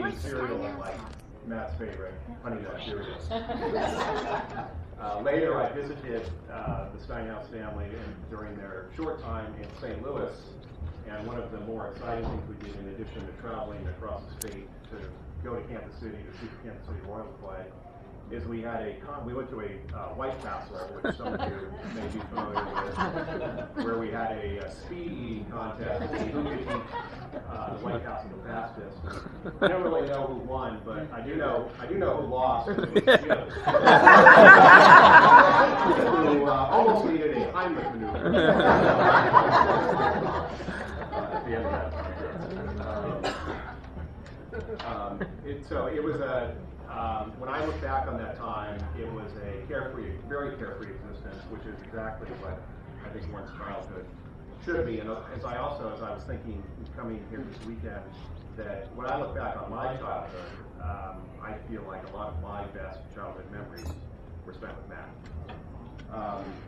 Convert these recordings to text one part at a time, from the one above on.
eat cereal like Matt's favorite, Honey Nut Cheerios. Later, I visited the Steinhaus family during their short time in St. Louis, and one of the more exciting things we did, in addition to traveling across the state to go to Kansas City to see the Kansas City Royals play, is we went to a White Castle, which some of you may be familiar with, where we had a speed eating contest to see who could eat the White Castle the fastest. I don't really know who won, but I do know who lost. It was Jim, who almost needed a Heimlich maneuver at the end of that contest. So it was when I look back on that time, it was a very carefree existence, which is exactly what I think one's childhood should be. And as I was thinking, coming here this weekend, that when I look back on my childhood, I feel like a lot of my best childhood memories were spent with Matt.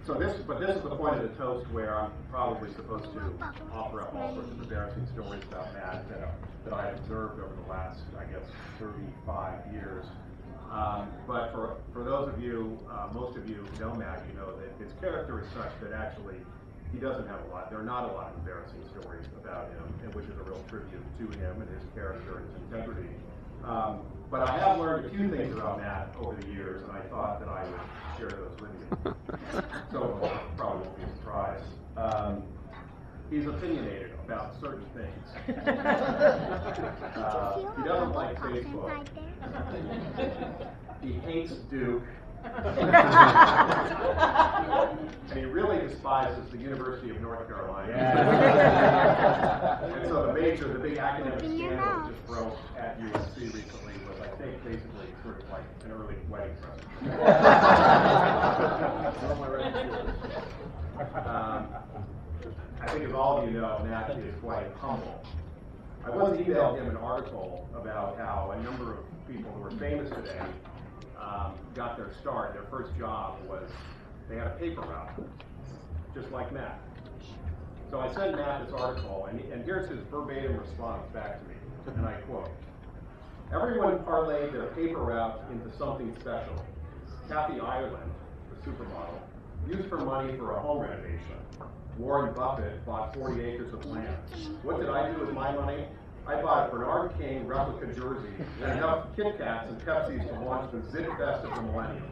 But this is the point of the toast where I'm probably supposed to offer up all sorts of embarrassing stories about Matt that I've observed over the last, I guess, 35 years. But for those of you, most of you who know Matt, you know that his character is such that actually he doesn't have a lot. There are not a lot of embarrassing stories about him, and which is a real tribute to him and his character and his integrity. But I have learned a few things about Matt over the years, and I thought that I would share those with you. So it probably won't be a surprise. He's opinionated about certain things. He doesn't like Facebook. He hates Duke. And he really despises the University of North Carolina. And so the big academic scandal that just broke at USC recently was, I think, basically sort of like an early wedding present. I think, as all of you know, Matt is quite humble. I once emailed him an article about how a number of people who are famous today got their start. Their first job was they had a paper route, just like Matt. So I sent Matt this article, and here's his verbatim response back to me, and I quote: "Everyone parlayed their paper route into something special. Kathy Ireland, the supermodel, used her money for a home renovation. Warren Buffett bought 40 acres of land. What did I do with my money? I bought a Bernard King replica jersey and enough Kit Kats and Pepsis to launch the Zit Fest of the millennium."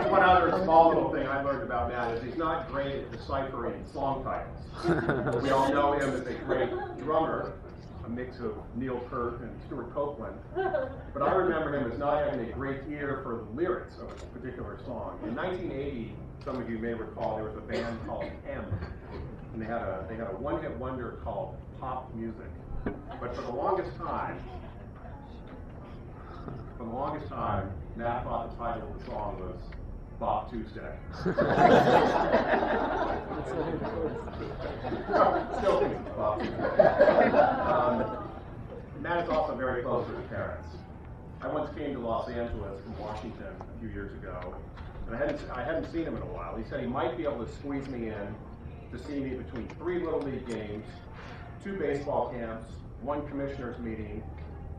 One other small little thing I learned about Matt is he's not great at deciphering song titles. We all know him as a great drummer, a mix of Neil Peart and Stuart Copeland. But I remember him as not having a great ear for the lyrics of a particular song. In 1980, some of you may recall, there was a band called M, and they had a one-hit wonder called Pop Music. But for the longest time, Matt thought the title of the song was Bob Tuesday. Still think it's Bob Tuesday. Matt is also very close to his parents. I once came to Los Angeles from Washington a few years ago, and I hadn't seen him in a while. He said he might be able to squeeze me in to see me between 3 Little League games, 2 baseball camps, 1 commissioner's meeting,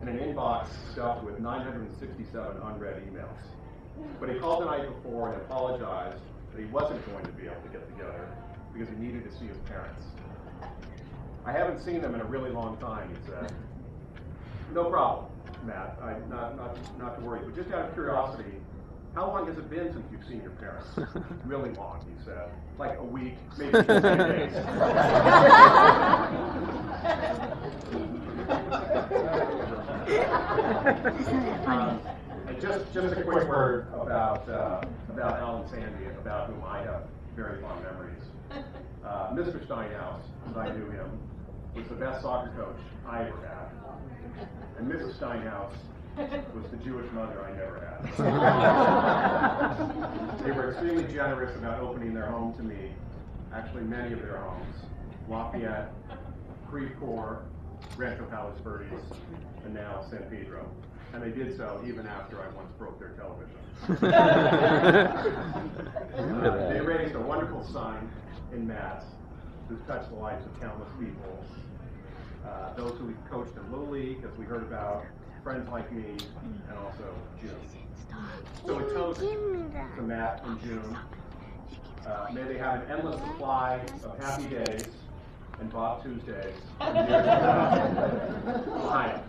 and an inbox stuffed with 967 unread emails. But he called the night before and apologized that he wasn't going to be able to get together because he needed to see his parents. "I haven't seen them in a really long time," he said. "No problem, Matt. Not to worry. But just out of curiosity, how long has it been since you've seen your parents?" "Really long," he said. "Like a week, maybe 10 days." And just a quick word about Alan Sandy, about whom I have very fond memories. Mr. Steinhaus, as I knew him, was the best soccer coach I ever had. And Mrs. Steinhaus was the Jewish mother I never had. They were extremely generous about opening their home to me, actually many of their homes: Lafayette, Creve Coeur, Rancho Palos Verdes, and now San Pedro. And they did so even after I once broke their television. They raised a wonderful son in Matt, who's touched the lives of countless people. Those who we coached in Little League, as we heard about, friends like me, and also June. So a toast to Matt and June. May they have an endless supply of happy days and Bob Tuesdays. And years to come. Ohio.